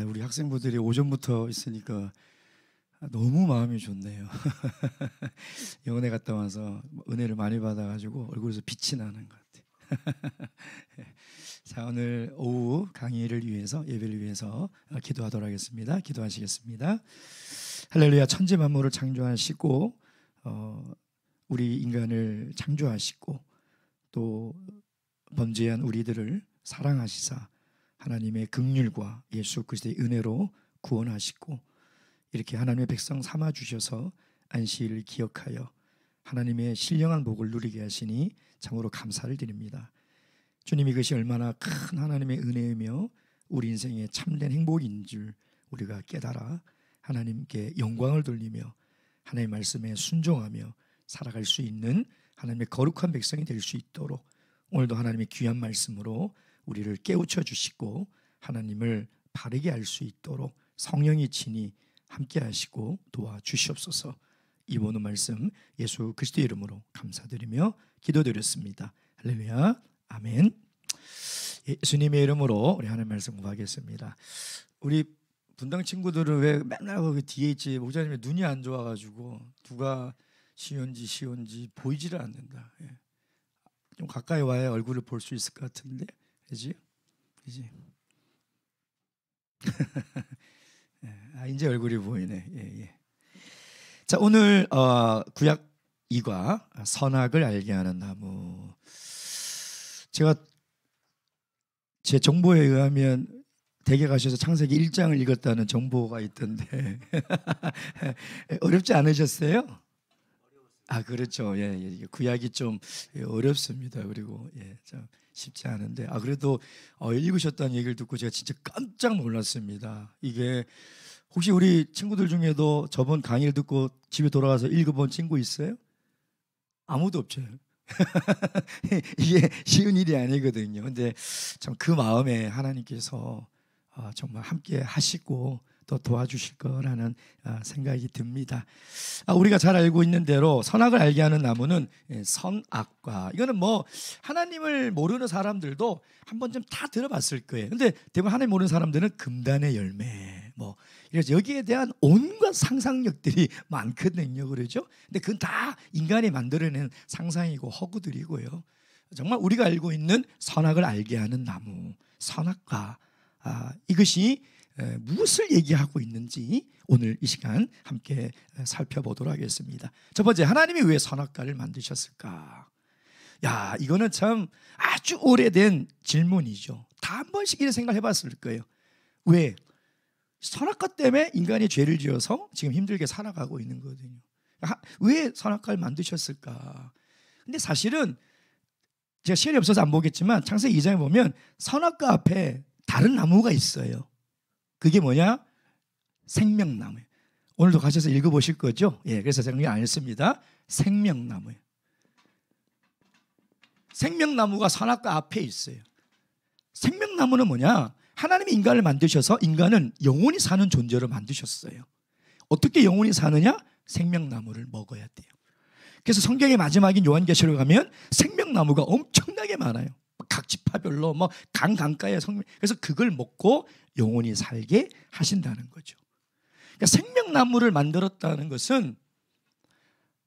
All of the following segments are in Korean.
우리 학생분들이 오전부터 있으니까 너무 마음이 좋네요. 영혼에 갔다 와서 은혜를 많이 받아가지고 얼굴에서 빛이 나는 것 같아요. 자, 오늘 오후 강의를 위해서, 예배를 위해서 기도하도록 하겠습니다. 기도하시겠습니다. 할렐루야. 천지 만물을 창조하시고 우리 인간을 창조하시고 또 범죄한 우리들을 사랑하시사 하나님의 긍휼과 예수 그리스도의 은혜로 구원하시고 이렇게 하나님의 백성 삼아 주셔서 안식일을 기억하여 하나님의 신령한 복을 누리게 하시니 참으로 감사를 드립니다. 주님, 이것이 얼마나 큰 하나님의 은혜이며 우리 인생의 참된 행복인 줄 우리가 깨달아 하나님께 영광을 돌리며 하나님의 말씀에 순종하며 살아갈 수 있는 하나님의 거룩한 백성이 될 수 있도록 오늘도 하나님의 귀한 말씀으로 우리를 깨우쳐 주시고 하나님을 바르게 알 수 있도록 성령이 친히 함께 하시고 도와주시옵소서. 이 모든 말씀 예수 그리스도의 이름으로 감사드리며 기도드렸습니다. 할렐루야. 아멘. 예수님의 이름으로 우리 하나님 말씀 공부하겠습니다. 우리 분당 친구들은 왜 맨날 그 뒤에 있지? 목사님의 눈이 안 좋아가지고 누가 시온지 보이지를 않는다. 좀 가까이 와야 얼굴을 볼 수 있을 것 같은데, 그지? 이제 얼굴이 보이네. 자, 오늘 구약 2과 선악을 알게 하는 나무. 제가 제 정보에 의하면 댁에 가셔서 창세기 1장을 읽었다는 정보가 있던데 어렵지 않으셨어요? 그렇죠. 구약이 좀 어렵습니다. 그리고 좀 쉽지 않은데 그래도 읽으셨다는 얘기를 듣고 제가 진짜 깜짝 놀랐습니다. 이게 혹시 우리 친구들 중에도 저번 강의를 듣고 집에 돌아가서 읽어본 친구 있어요? 아무도 없죠. 이게 쉬운 일이 아니거든요. 근데 참 그 마음에 하나님께서 정말 함께 하시고 또 도와주실 거라는 생각이 듭니다. 우리가 잘 알고 있는 대로 선악을 알게 하는 나무는 선악과, 이거는 뭐 하나님을 모르는 사람들도 한 번쯤 다 들어봤을 거예요. 근데 대부분 하나님 모르는 사람들은 금단의 열매 그래서 여기에 대한 온갖 상상력들이 많거든요. 그렇죠? 근데 그건 다 인간이 만들어낸 상상이고 허구들이고요. 정말 우리가 알고 있는 선악을 알게 하는 나무, 선악과, 이것이 무엇을 얘기하고 있는지 오늘 이 시간 함께 살펴보도록 하겠습니다. 첫 번째, 하나님이 왜 선악과를 만드셨을까? 이거는 참 아주 오래된 질문이죠. 다 한 번씩 이런 생각을 해봤을 거예요. 왜? 선악과 때문에 인간이 죄를 지어서 지금 힘들게 살아가고 있는 거거든요. 왜 선악과를 만드셨을까? 근데 사실은 제가 시간이 없어서 안 보겠지만 창세기 2장에 보면 선악과 앞에 다른 나무가 있어요. 그게 뭐냐? 생명나무예요. 오늘도 가셔서 읽어보실 거죠? 그래서 정리 안 했습니다. 생명나무예요. 생명나무가 선악과 앞에 있어요. 생명나무는 뭐냐? 하나님이 인간을 만드셔서 인간은 영원히 사는 존재로 만드셨어요. 어떻게 영원히 사느냐? 생명나무를 먹어야 돼요. 그래서 성경의 마지막인 요한계시록 가면 생명나무가 엄청나게 많아요. 각 지파별로 강가에 그래서 그걸 먹고 영원히 살게 하신다는 거죠. 그러니까 생명나무를 만들었다는 것은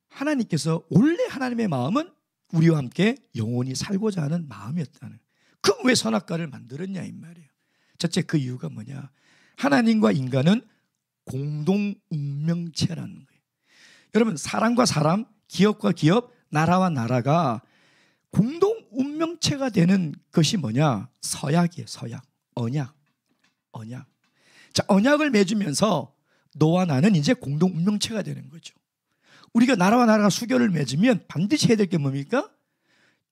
하나님께서 원래 하나님의 마음은 우리와 함께 영원히 살고자 하는 마음이었다는. 그럼 왜 선악과를 만들었냐 이 말이에요. 첫째, 그 이유가 뭐냐? 하나님과 인간은 공동 운명체라는 거예요. 여러분, 사람과 사람, 기업과 기업, 나라와 나라가 공동 운명체가 되는 것이 뭐냐? 서약이에요. 서약, 언약. 자, 언약을 맺으면서 너와 나는 이제 공동 운명체가 되는 거죠. 우리가 나라와 나라가 수교를 맺으면 반드시 해야 될 게 뭡니까?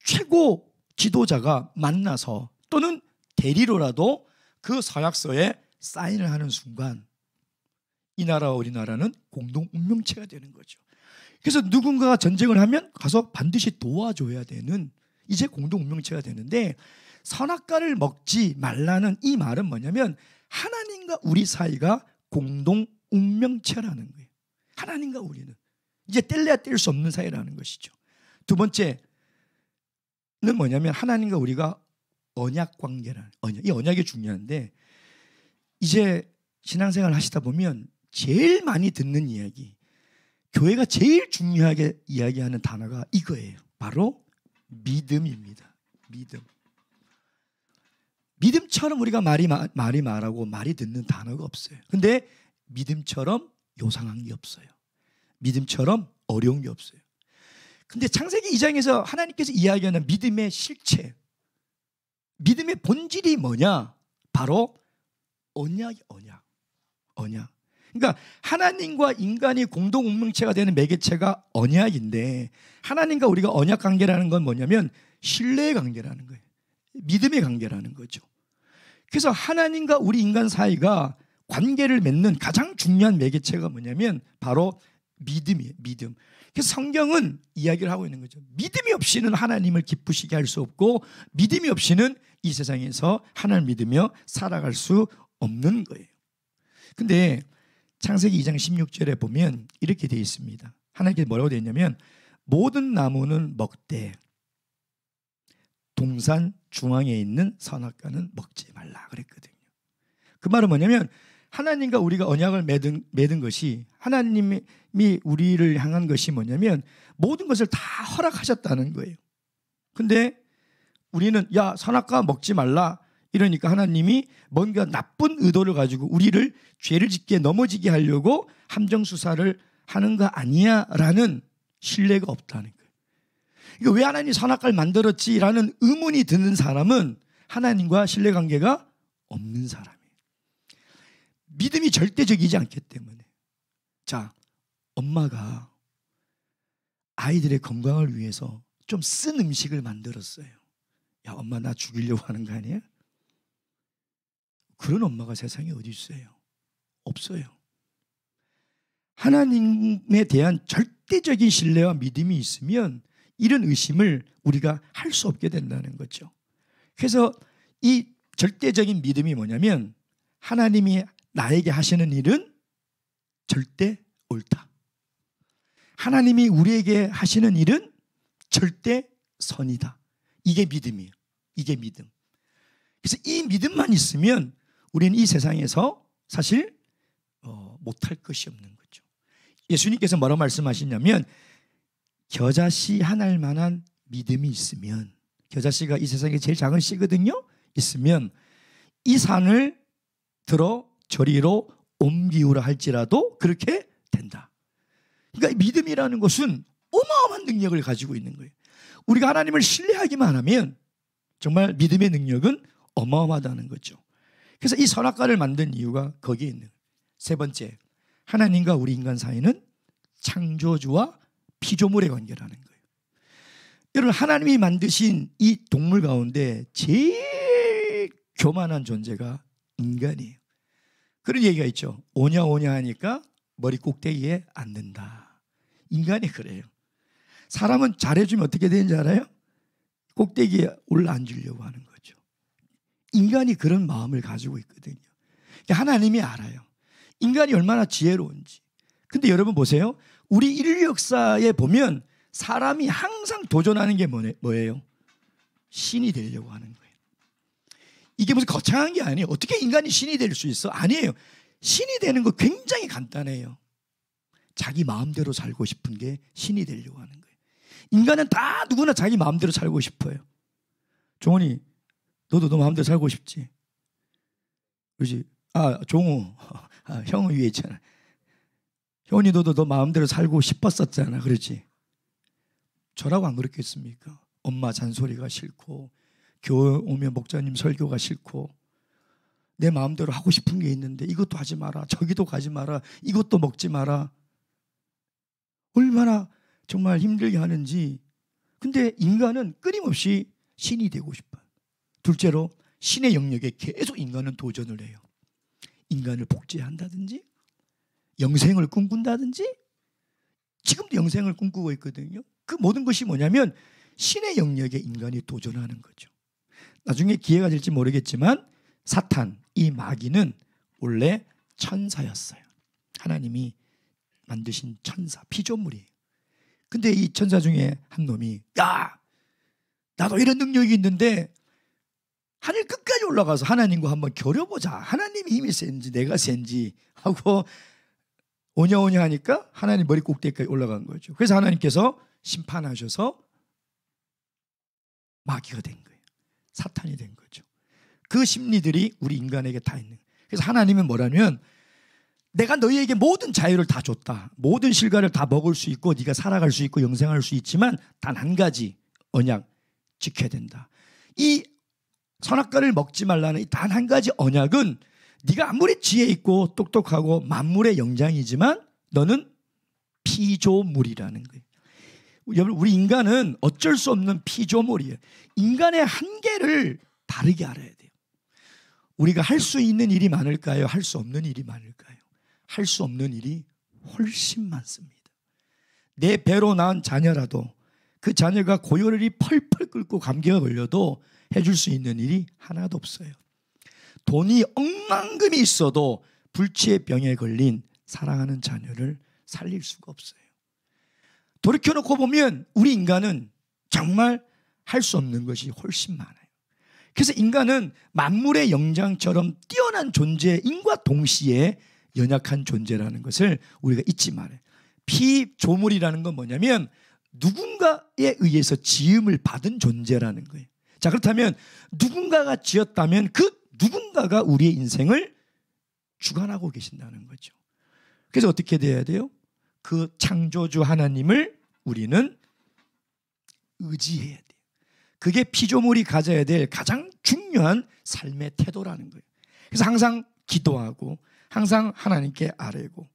최고 지도자가 만나서 또는 대리로라도 그 서약서에 사인을 하는 순간 이 나라와 우리나라는 공동 운명체가 되는 거죠. 그래서 누군가가 전쟁을 하면 가서 반드시 도와줘야 되는 이제 공동 운명체가 되는데, 선악과를 먹지 말라는 이 말은 뭐냐면 하나님과 우리 사이가 공동 운명체라는 거예요. 하나님과 우리는 이제 뗄래야 뗄 수 없는 사이라는 것이죠. 두 번째는 뭐냐면 하나님과 우리가 언약 관계라는, 이 언약이 중요한데 이제 신앙생활 하시다 보면 제일 많이 듣는 이야기, 교회가 제일 중요하게 이야기하는 단어가 이거예요. 바로 믿음입니다. 믿음. 믿음처럼 우리가 말이 말하고 말이 듣는 단어가 없어요. 근데 믿음처럼 요상한 게 없어요. 믿음처럼 어려운 게 없어요. 근데 창세기 2장에서 하나님께서 이야기하는 믿음의 실체, 믿음의 본질이 뭐냐? 바로 언약이 언약. 그러니까 하나님과 인간이 공동 운명체가 되는 매개체가 언약인데, 하나님과 우리가 언약 관계라는 건 뭐냐면 신뢰의 관계라는 거예요. 믿음의 관계라는 거죠. 그래서 하나님과 우리 인간 사이가 관계를 맺는 가장 중요한 매개체가 뭐냐면 바로 믿음이에요. 믿음. 그래서 성경은 이야기를 하고 있는 거죠. 믿음이 없이는 하나님을 기쁘시게 할 수 없고, 믿음이 없이는 이 세상에서 하나님을 믿으며 살아갈 수 없는 거예요. 근데 창세기 2장 16절에 보면 이렇게 되어 있습니다. 하나님께서 뭐라고 되어 있냐면 모든 나무는 먹되 동산 중앙에 있는 선악과는 먹지 말라 그랬거든요. 그 말은 뭐냐면 하나님과 우리가 언약을 맺은 것이, 하나님이 우리를 향한 것이 뭐냐면 모든 것을 다 허락하셨다는 거예요. 근데 우리는 야, 선악과 먹지 말라 이러니까 하나님이 뭔가 나쁜 의도를 가지고 우리를 죄를 짓게 넘어지게 하려고 함정수사를 하는 거 아니야 라는 신뢰가 없다는 거예요. 그러니까 왜 하나님이 선악과를 만들었지라는 의문이 드는 사람은 하나님과 신뢰관계가 없는 사람이에요. 믿음이 절대적이지 않기 때문에. 자, 엄마가 아이들의 건강을 위해서 좀 쓴 음식을 만들었어요. 야, 엄마 나 죽이려고 하는 거 아니야? 그런 엄마가 세상에 어디 있어요? 없어요. 하나님에 대한 절대적인 신뢰와 믿음이 있으면 이런 의심을 우리가 할 수 없게 된다는 거죠. 그래서 이 절대적인 믿음이 뭐냐면 하나님이 나에게 하시는 일은 절대 옳다. 하나님이 우리에게 하시는 일은 절대 선이다. 이게 믿음이에요. 이게 믿음. 그래서 이 믿음만 있으면 우리는 이 세상에서 사실 못할 것이 없는 거죠. 예수님께서 뭐라고 말씀하시냐면 겨자씨 하나일 만한 믿음이 있으면, 겨자씨가 이 세상에 제일 작은 씨거든요. 있으면 이 산을 들어 저리로 옮기우라 할지라도 그렇게 된다. 그러니까 믿음이라는 것은 어마어마한 능력을 가지고 있는 거예요. 우리가 하나님을 신뢰하기만 하면 정말 믿음의 능력은 어마어마하다는 거죠. 그래서 이 선악과를 만든 이유가 거기에 있는 거예요. 세 번째, 하나님과 우리 인간 사이는 창조주와 피조물의 관계라는 거예요. 여러분, 하나님이 만드신 이 동물 가운데 제일 교만한 존재가 인간이에요. 그런 얘기가 있죠. 오냐 오냐 하니까 머리 꼭대기에 앉는다. 인간이 그래요. 사람은 잘해주면 어떻게 되는지 알아요? 꼭대기에 올라앉으려고 하는 거죠. 인간이 그런 마음을 가지고 있거든요. 하나님이 알아요. 인간이 얼마나 지혜로운지. 근데 여러분 보세요. 우리 인류 역사에 보면 사람이 항상 도전하는 게 뭐예요? 신이 되려고 하는 거예요. 이게 무슨 거창한 게 아니에요. 어떻게 인간이 신이 될 수 있어? 아니에요. 신이 되는 거 굉장히 간단해요. 자기 마음대로 살고 싶은 게 신이 되려고 하는 거예요. 인간은 다 누구나 자기 마음대로 살고 싶어요. 종훈이, 너도 너 마음대로 살고 싶지? 그렇지? 종우, 형 위에 있잖아. 형이 너도 너 마음대로 살고 싶었었잖아. 그렇지? 저라고 안 그렇겠습니까? 엄마 잔소리가 싫고, 교회 오면 목사님 설교가 싫고, 내 마음대로 하고 싶은 게 있는데 이것도 하지 마라, 저기도 가지 마라, 이것도 먹지 마라. 얼마나 정말 힘들게 하는지. 근데 인간은 끊임없이 신이 되고 싶어요. 둘째로 신의 영역에 계속 인간은 도전을 해요. 인간을 복제한다든지 영생을 꿈꾼다든지. 지금도 영생을 꿈꾸고 있거든요. 그 모든 것이 뭐냐면 신의 영역에 인간이 도전하는 거죠. 나중에 기회가 될지 모르겠지만 사탄, 이 마귀는 원래 천사였어요. 하나님이 만드신 천사, 피조물이에요. 근데 이 천사 중에 한 놈이, 야, 나도 이런 능력이 있는데 하늘 끝까지 올라가서 하나님과 한번 겨뤄보자. 하나님이 힘이 센지 내가 센지 하고 오냐오냐 하니까 하나님 머리 꼭대기까지 올라간 거죠. 그래서 하나님께서 심판하셔서 마귀가 된 거예요. 사탄이 된 거죠. 그 심리들이 우리 인간에게 다 있는 거예요. 그래서 하나님은 뭐라면 내가 너희에게 모든 자유를 다 줬다. 모든 실과를 다 먹을 수 있고 네가 살아갈 수 있고 영생할 수 있지만 단 한 가지 언약 지켜야 된다. 이 선악과를 먹지 말라는 이 단 한 가지 언약은 네가 아무리 지혜 있고 똑똑하고 만물의 영장이지만 너는 피조물이라는 거예요. 여러분, 우리 인간은 어쩔 수 없는 피조물이에요. 인간의 한계를 바르게 알아야 돼요. 우리가 할 수 있는 일이 많을까요? 할 수 없는 일이 많을까요? 할 수 없는 일이 훨씬 많습니다. 내 배로 낳은 자녀라도 그 자녀가 고열이 펄펄 끓고 감기가 걸려도 해줄 수 있는 일이 하나도 없어요. 돈이 억만금이 있어도 불치의 병에 걸린 사랑하는 자녀를 살릴 수가 없어요. 돌이켜놓고 보면 우리 인간은 정말 할 수 없는 것이 훨씬 많아요. 그래서 인간은 만물의 영장처럼 뛰어난 존재인과 동시에 연약한 존재라는 것을 우리가 잊지 말아요. 피조물이라는 건 뭐냐면 누군가에 의해서 지음을 받은 존재라는 거예요. 자, 그렇다면 누군가가 지었다면 그 누군가가 우리의 인생을 주관하고 계신다는 거죠. 그래서 어떻게 돼야 돼요? 그 창조주 하나님을 우리는 의지해야 돼요. 그게 피조물이 가져야 될 가장 중요한 삶의 태도라는 거예요. 그래서 항상 기도하고 항상 하나님께 아뢰고.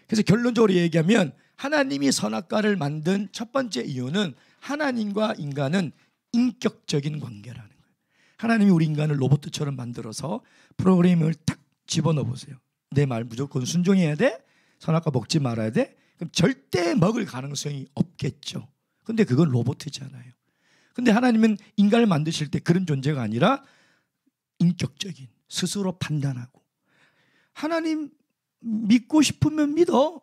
그래서 결론적으로 얘기하면 하나님이 선악과를 만든 첫 번째 이유는 하나님과 인간은 인격적인 관계라는 거예요. 하나님이 우리 인간을 로봇처럼 만들어서 프로그램을 딱 집어넣어 보세요. 내 말 무조건 순종해야 돼? 선악과 먹지 말아야 돼? 그럼 절대 먹을 가능성이 없겠죠. 근데 그건 로봇이잖아요. 근데 하나님은 인간을 만드실 때 그런 존재가 아니라 인격적인, 스스로 판단하고. 하나님 믿고 싶으면 믿어.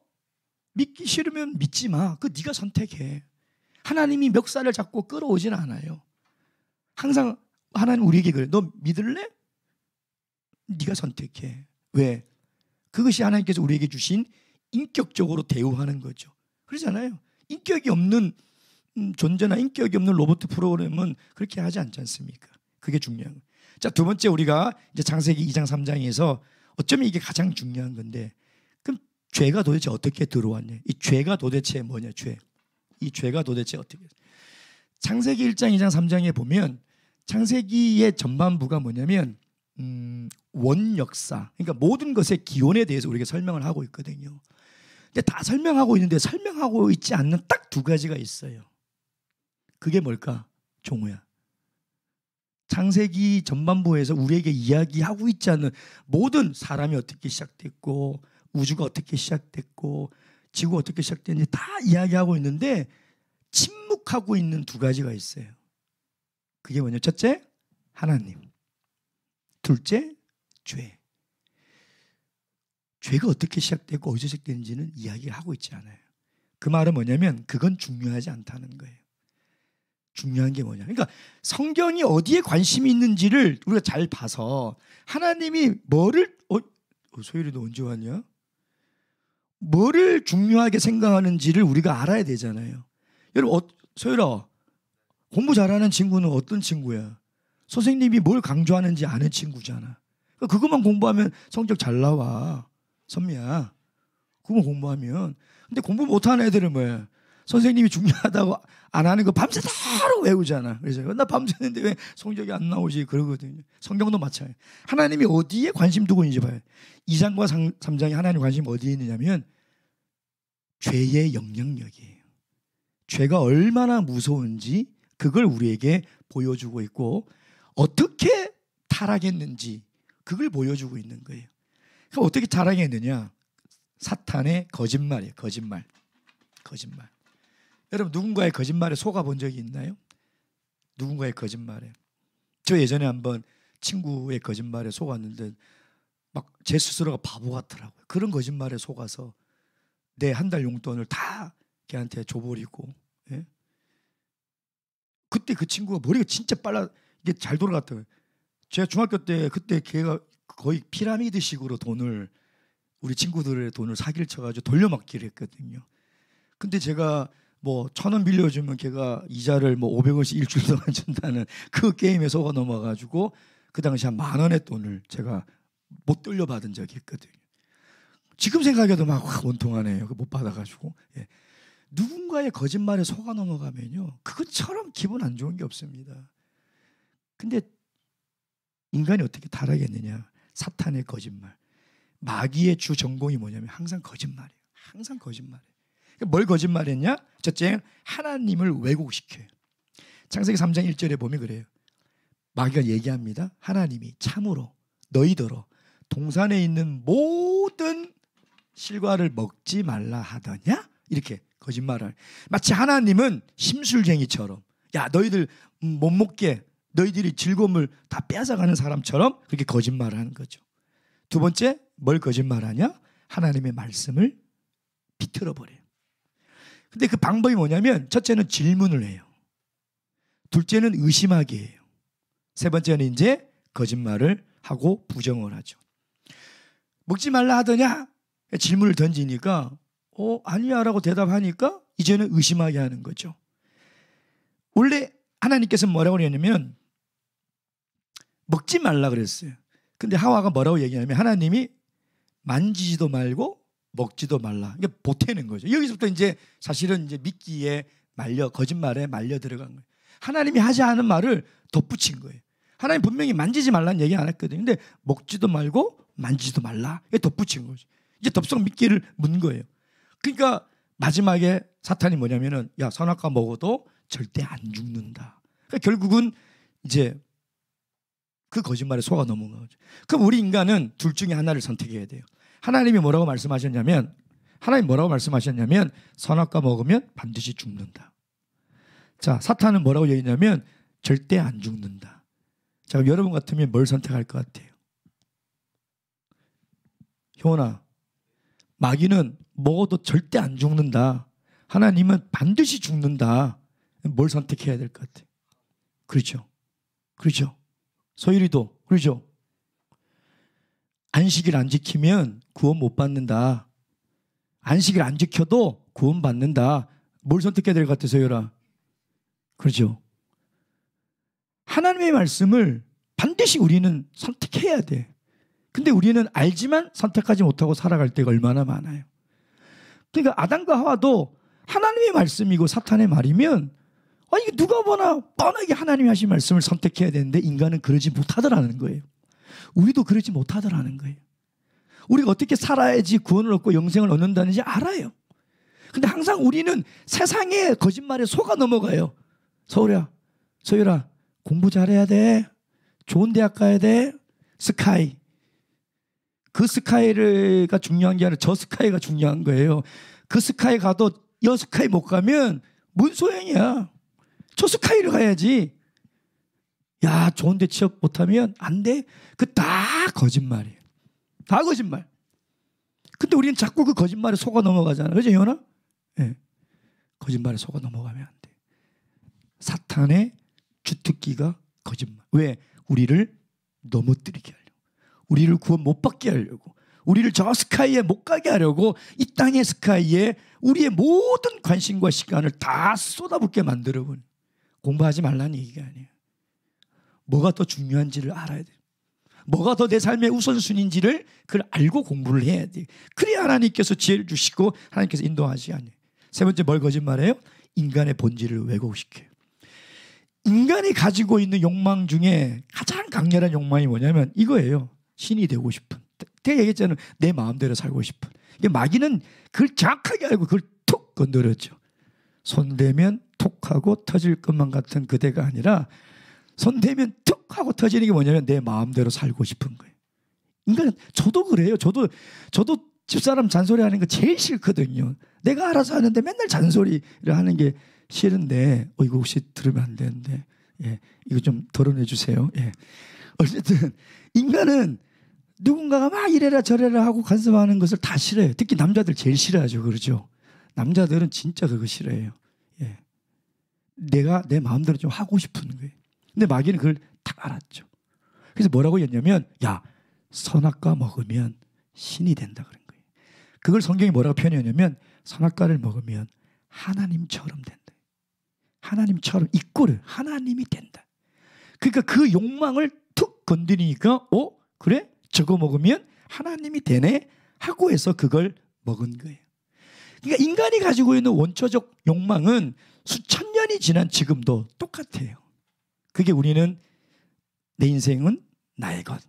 믿기 싫으면 믿지 마. 그거 네가 선택해. 하나님이 멱살을 잡고 끌어오진 않아요. 항상 하나님 우리에게 그래. 너 믿을래? 네가 선택해. 왜? 그것이 하나님께서 우리에게 주신 인격적으로 대우하는 거죠. 그러잖아요. 인격이 없는 존재나 인격이 없는 로봇 프로그램은 그렇게 하지 않지 않습니까? 그게 중요한 거예요. 자, 두 번째 우리가 이제 창세기 2장 3장에서 어쩌면 이게 가장 중요한 건데, 그럼 죄가 도대체 어떻게 들어왔냐? 이 죄가 도대체 뭐냐? 죄. 이 죄가 도대체 어떻게? 창세기 1장, 2장, 3장에 보면 창세기의 전반부가 뭐냐면 원역사, 그러니까 모든 것의 기원에 대해서 우리가 설명을 하고 있거든요. 근데 다 설명하고 있는데 설명하고 있지 않는 딱 두 가지가 있어요. 그게 뭘까? 종우야. 창세기 전반부에서 우리에게 이야기하고 있지 않는 모든 사람이 어떻게 시작됐고 우주가 어떻게 시작됐고 지구가 어떻게 시작됐는지 다 이야기하고 있는데 침묵하고 있는 두 가지가 있어요. 그게 뭐냐? 첫째, 하나님. 둘째, 죄. 죄가 어떻게 시작됐고 어디서 시작됐는지는 이야기를 하고 있지 않아요. 그 말은 뭐냐면 그건 중요하지 않다는 거예요. 중요한 게 뭐냐? 그러니까 성경이 어디에 관심이 있는지를 우리가 잘 봐서 하나님이 뭐를 소율이 너 언제 왔냐? 뭐를 중요하게 생각하는지를 우리가 알아야 되잖아요. 여러분, 소율아, 공부 잘하는 친구는 어떤 친구야? 선생님이 뭘 강조하는지 아는 친구잖아. 그것만 공부하면 성적 잘 나와. 선미야, 그것만 공부하면. 근데 공부 못하는 애들은 뭐야? 선생님이 중요하다고 안 하는 거 밤새도록 외우잖아. 그래서 나 밤새는데 왜 성적이 안 나오지? 그러거든요. 성경도 마찬가지예요. 하나님이 어디에 관심 두고 있는지 봐요. 2장과 3장에 하나님 관심 어디에 있느냐면 죄의 영향력이에요. 죄가 얼마나 무서운지 그걸 우리에게 보여주고 있고 어떻게 타락했는지 그걸 보여주고 있는 거예요. 그럼 어떻게 타락했느냐? 사탄의 거짓말이에요. 거짓말. 여러분, 누군가의 거짓말에 속아본 적이 있나요? 누군가의 거짓말에. 저 예전에 한번 친구의 거짓말에 속았는데 막 제 스스로가 바보 같더라고요. 그런 거짓말에 속아서 내 한 달 용돈을 다 걔한테 줘버리고. 예? 그때 그 친구가 머리가 진짜 빨라, 이게 잘 돌아갔더라고요. 제가 중학교 때 그때 걔가 거의 피라미드식으로 돈을 우리 친구들의 돈을 사기를 쳐가지고 돌려막기를 했거든요. 근데 제가 뭐 1,000원 빌려주면 걔가 이자를 뭐 500원씩 일주일 동안 준다는 그 게임에 속아 넘어가지고 그 당시 한 10,000원의 돈을 제가 못 돌려받은 적이 있거든요. 지금 생각해도 막 원통하네요. 못 받아가지고. 예. 누군가의 거짓말에 속아 넘어가면요, 그것처럼 기분 안 좋은 게 없습니다. 근데 인간이 어떻게 타락했느냐? 사탄의 거짓말. 마귀의 주 전공이 뭐냐면 항상 거짓말이에요. 항상 거짓말이에요. 뭘 거짓말했냐? 첫째, 하나님을 왜곡시켜요. 창세기 3장 1절에 보면 그래요. 마귀가 얘기합니다. 하나님이 참으로 너희더러 동산에 있는 모든 실과를 먹지 말라 하더냐? 이렇게 거짓말을. 마치 하나님은 심술쟁이처럼, 야 너희들 못 먹게, 너희들이 즐거움을 다 빼앗아가는 사람처럼 그렇게 거짓말을 하는 거죠. 두 번째, 뭘 거짓말하냐? 하나님의 말씀을 비틀어 버려요. 근데 그 방법이 뭐냐면, 첫째는 질문을 해요. 둘째는 의심하게 해요. 세 번째는 이제 거짓말을 하고 부정을 하죠. 먹지 말라 하더냐? 질문을 던지니까 아니야 라고 대답하니까 이제는 의심하게 하는 거죠. 원래 하나님께서 뭐라고 그랬냐면 먹지 말라 그랬어요. 근데 하와가 뭐라고 얘기하냐면 하나님이 만지지도 말고 먹지도 말라. 이게 보태는 거죠. 여기서부터 이제 사실은 이제 미끼에 말려, 거짓말에 말려 들어간 거예요. 하나님이 하지 않은 말을 덧붙인 거예요. 하나님 분명히 만지지 말라는 얘기 안 했거든요. 근데 먹지도 말고 만지지도 말라. 이게 덧붙인 거죠. 이제 덥석 미끼를 문 거예요. 그러니까 마지막에 사탄이 뭐냐면은, 야 선악과 먹어도 절대 안 죽는다. 그러니까 결국은 이제 그 거짓말에 속아 넘어간 거죠. 그럼 우리 인간은 둘 중에 하나를 선택해야 돼요. 하나님이 뭐라고 말씀하셨냐면, 선악과 먹으면 반드시 죽는다. 자, 사탄은 뭐라고 얘기했냐면 절대 안 죽는다. 자, 그럼 여러분 같으면 뭘 선택할 것 같아요? 효원아, 마귀는 먹어도 절대 안 죽는다. 하나님은 반드시 죽는다. 뭘 선택해야 될 것 같아요? 그렇죠. 그렇죠. 소율이도 그렇죠. 안식일 안 지키면 구원 못 받는다. 안식일 안 지켜도 구원 받는다. 뭘 선택해야 될 것 같아요, 소율아? 그렇죠. 하나님의 말씀을 반드시 우리는 선택해야 돼. 근데 우리는 알지만 선택하지 못하고 살아갈 때가 얼마나 많아요. 그러니까 아담과 하와도 하나님의 말씀이고 사탄의 말이면, 이게 누가 보나 뻔하게 하나님이 하신 말씀을 선택해야 되는데 인간은 그러지 못하더라는 거예요. 우리도 그러지 못하더라는 거예요. 우리가 어떻게 살아야지 구원을 얻고 영생을 얻는다는지 알아요. 근데 항상 우리는 세상의 거짓말에 속아 넘어가요. 소율아 공부 잘해야 돼. 좋은 대학 가야 돼. 스카이. 그 스카이가 중요한 게 아니라 저 스카이가 중요한 거예요. 그 스카이 가도 여 스카이 못 가면 뭔 소용이야. 저 스카이를 가야지. 야, 좋은 데 취업 못하면 안 돼. 그 다 거짓말이에요. 다 거짓말. 근데 우리는 자꾸 그 거짓말에 속아 넘어가잖아. 그죠, 현아? 네. 거짓말에 속아 넘어가면 안 돼. 사탄의 주특기가 거짓말. 왜? 우리를 넘어뜨리게 하려고. 우리를 구원 못 받게 하려고. 우리를 저 스카이에 못 가게 하려고 이 땅의 스카이에 우리의 모든 관심과 시간을 다 쏟아붓게 만들어버려. 공부하지 말라는 얘기가 아니에요. 뭐가 더 중요한지를 알아야 돼요. 뭐가 더 내 삶의 우선순위인지를 그걸 알고 공부를 해야 돼요. 그래야 하나님께서 지혜를 주시고 하나님께서 인도하시지 않아요. 세 번째, 뭘 거짓말해요? 인간의 본질을 왜곡시켜요. 인간이 가지고 있는 욕망 중에 가장 강렬한 욕망이 뭐냐면 이거예요. 신이 되고 싶은. 제가 얘기했잖아요. 내 마음대로 살고 싶은. 이게 마귀는 그걸 정확하게 알고 그걸 툭 건드렸죠. 손대면 툭 하고 터질 것만 같은 그대가 아니라 손대면 툭 하고 터지는 게 뭐냐면 내 마음대로 살고 싶은 거예요. 인간은, 저도 그래요. 저도 집사람 잔소리하는 거 제일 싫거든요. 내가 알아서 하는데 맨날 잔소리를 하는 게 싫은데, 이거 혹시 들으면 안 되는데, 예, 이거 좀 덜어내 주세요. 예. 어쨌든 인간은 누군가가 막 이래라 저래라 하고 간섭하는 것을 다 싫어해요. 특히 남자들 제일 싫어하죠. 그렇죠? 남자들은 진짜 그거 싫어해요. 예. 내가 내 마음대로 좀 하고 싶은 거예요. 근데 마귀는 그걸 딱 알았죠. 그래서 뭐라고 했냐면 야 선악과 먹으면 신이 된다 그런 거예요. 그걸 성경이 뭐라고 표현했냐면 선악과를 먹으면 하나님처럼 된다. 하나님처럼 이꼬르 하나님이 된다. 그러니까 그 욕망을 툭 건드리니까 그래? 저거 먹으면 하나님이 되네 하고 해서 그걸 먹은 거예요. 그러니까 인간이 가지고 있는 원초적 욕망은 수천 년이 지난 지금도 똑같아요. 그게 우리는 내 인생은 나의 것.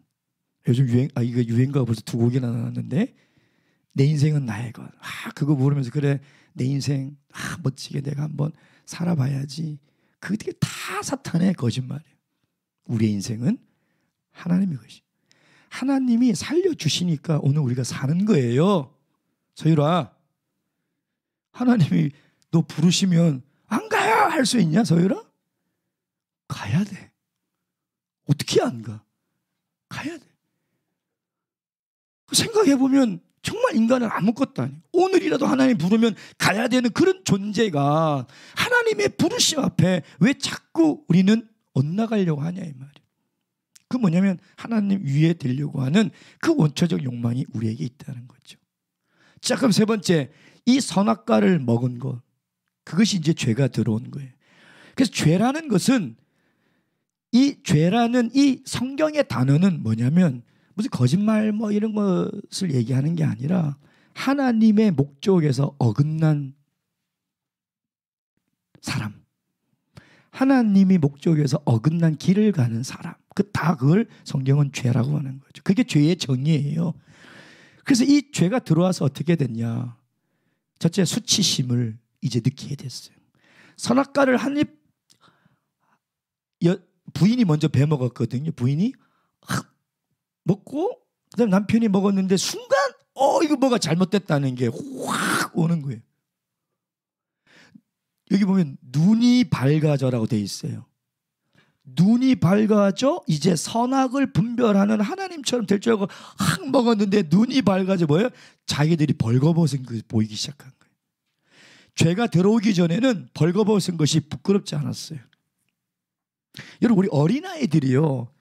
요즘 이거 유행가가 벌써 2곡이나 나왔는데 내 인생은 나의 것. 그거 부르면서 그래 내 인생 멋지게 내가 한번 살아봐야지. 그게 다 사탄의 거짓말이에요. 우리의 인생은 하나님의 것이. 하나님이 살려주시니까 오늘 우리가 사는 거예요. 서율아 하나님이 너 부르시면 안 가야 할 수 있냐 서율아? 가야 돼. 어떻게 안 가? 가야 돼. 생각해보면 정말 인간은 아무것도 아니에요. 오늘이라도 하나님 부르면 가야 되는 그런 존재가 하나님의 부르심 앞에 왜 자꾸 우리는 엇나가려고 하냐 이 말이에요. 그 뭐냐면 하나님 위에 되려고 하는 그 원초적 욕망이 우리에게 있다는 거죠. 자 그럼 세 번째 이 선악과를 먹은 것 그것이 이제 죄가 들어온 거예요. 그래서 죄라는 것은 이 죄라는 이 성경의 단어는 뭐냐면 무슨 거짓말 뭐 이런 것을 얘기하는 게 아니라 하나님의 목적에서 어긋난 사람, 하나님이 목적에서 어긋난 길을 가는 사람, 그걸 성경은 죄라고 하는 거죠. 그게 죄의 정의예요. 그래서 이 죄가 들어와서 어떻게 됐냐? 첫째 수치심을 이제 느끼게 됐어요. 선악과를 한 입 부인이 먼저 베먹었거든요. 부인이 먹고 그다음에 남편이 먹었는데 순간 이거 뭐가 잘못됐다는 게 확 오는 거예요. 여기 보면 눈이 밝아져라고 돼 있어요. 눈이 밝아져 이제 선악을 분별하는 하나님처럼 될 줄 알고 확 먹었는데 눈이 밝아져 뭐예요? 자기들이 벌거벗은 것이 보이기 시작한 거예요. 죄가 들어오기 전에는 벌거벗은 것이 부끄럽지 않았어요. 여러분 우리 어린아이들이요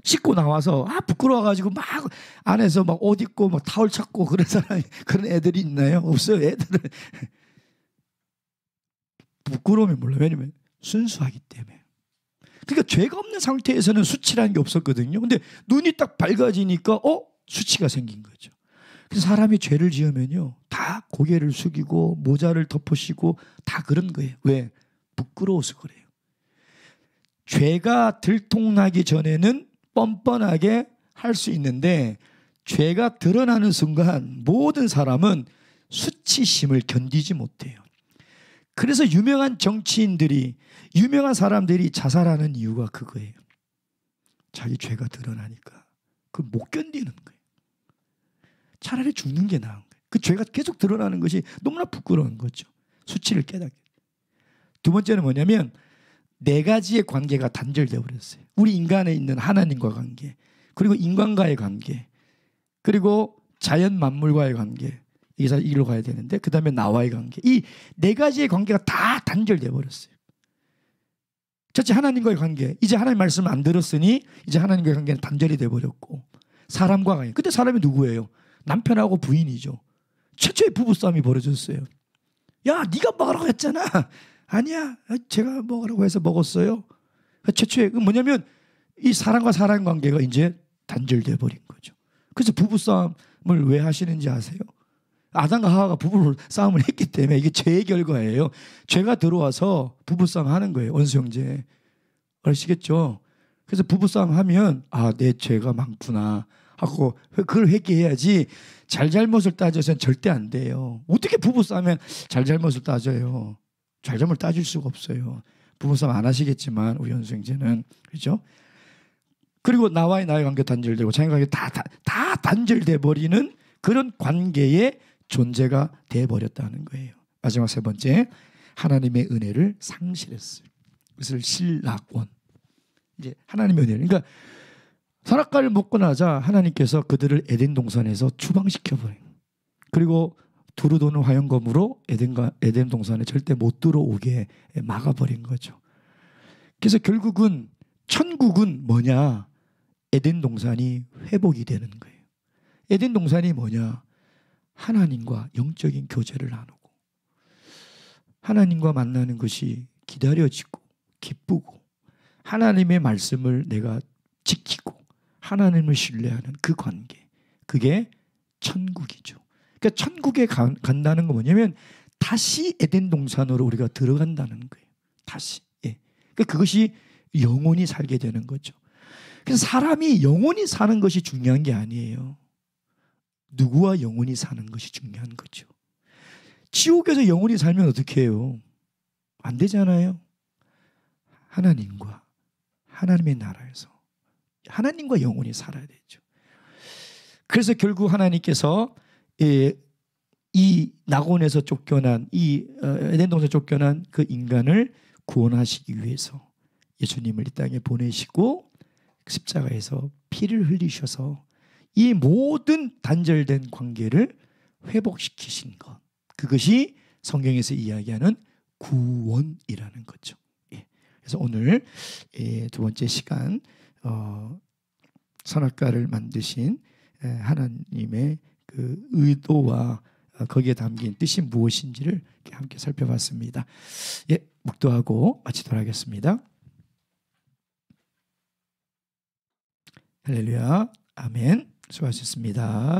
씻고 나와서 부끄러워가지고 막 안에서 막 옷 입고 막 타올 찾고 그런 사람이 그런 애들이 있나요? 없어요. 애들은 부끄러움이 몰라요. 왜냐면 순수하기 때문에. 그러니까 죄가 없는 상태에서는 수치라는 게 없었거든요. 근데 눈이 딱 밝아지니까 수치가 생긴 거죠. 그래서 사람이 죄를 지으면요 다 고개를 숙이고 모자를 덮으시고 다 그런 거예요. 왜? 부끄러워서 그래요. 죄가 들통나기 전에는 뻔뻔하게 할 수 있는데 죄가 드러나는 순간 모든 사람은 수치심을 견디지 못해요. 그래서 유명한 정치인들이 유명한 사람들이 자살하는 이유가 그거예요. 자기 죄가 드러나니까 그걸 못 견디는 거예요. 차라리 죽는 게 나은 거예요. 그 죄가 계속 드러나는 것이 너무나 부끄러운 거죠. 수치를 깨닫게. 두 번째는 뭐냐면 네 가지의 관계가 단절되어 버렸어요. 우리 인간에 있는 하나님과 관계, 그리고 인간과의 관계, 그리고 자연 만물과의 관계. 이리로 가야 되는데 그 다음에 나와의 관계. 이 네 가지의 관계가 다 단절되어 버렸어요. 첫째 하나님과의 관계. 이제 하나님 말씀을 안 들었으니 이제 하나님과의 관계는 단절이 되어 버렸고 사람과 관계. 그때 사람이 누구예요? 남편하고 부인이죠. 최초의 부부싸움이 벌어졌어요. 야 네가 먹으라고 했잖아. 아니야 제가 먹으라고 해서 먹었어요. 최초의 뭐냐면 이 사람과 사람 관계가 이제 단절되어 버린 거죠. 그래서 부부싸움을 왜 하시는지 아세요? 아담과 하와가 부부 싸움을 했기 때문에 이게 죄의 결과예요. 죄가 들어와서 부부싸움 하는 거예요. 원수 형제. 아시겠죠? 그래서 부부싸움 하면 내 죄가 많구나 하고 그걸 회개해야지 잘잘못을 따져서는 절대 안 돼요. 어떻게 부부싸움에 잘잘못을 따져요? 잘잘못 따질 수가 없어요. 부부싸움 안 하시겠지만 우리 원수 형제는. 그렇죠? 그리고 나와의 나의 관계 단절되고 자기 관계 다 단절돼 버리는 그런 관계에 존재가 돼버렸다는 거예요. 마지막 세 번째 하나님의 은혜를 상실했어요. 그것을 실락원. 이제 하나님의 은혜를. 그러니까 선악과를 먹고 나자 하나님께서 그들을 에덴 동산에서 추방시켜버린. 그리고 두루 도는 화영검으로 에덴 동산에 절대 못 들어오게 막아버린 거죠. 그래서 결국은 천국은 뭐냐? 에덴 동산이 회복이 되는 거예요. 에덴 동산이 뭐냐? 하나님과 영적인 교제를 나누고 하나님과 만나는 것이 기다려지고 기쁘고 하나님의 말씀을 내가 지키고 하나님을 신뢰하는 그 관계, 그게 천국이죠. 그러니까 천국에 간다는 건 뭐냐면 다시 에덴 동산으로 우리가 들어간다는 거예요. 다시. 예. 그러니까 그것이 영원히 살게 되는 거죠. 그래서 사람이 영원히 사는 것이 중요한 게 아니에요. 누구와 영원히 사는 것이 중요한 거죠. 지옥에서 영원히 살면 어떻게 해요? 안 되잖아요. 하나님과 하나님의 나라에서 하나님과 영원히 살아야 되죠. 그래서 결국 하나님께서 이 낙원에서 쫓겨난 이 에덴 동산에서 쫓겨난 그 인간을 구원하시기 위해서 예수님을 이 땅에 보내시고 십자가에서 피를 흘리셔서 이 모든 단절된 관계를 회복시키신 것, 그것이 성경에서 이야기하는 구원이라는 거죠. 예. 그래서 오늘 두 번째 시간 선악과를 만드신 하나님의 그 의도와 거기에 담긴 뜻이 무엇인지를 함께 살펴봤습니다. 예, 묵도하고 마치도록 하겠습니다. 할렐루야, 아멘. 수고하셨습니다.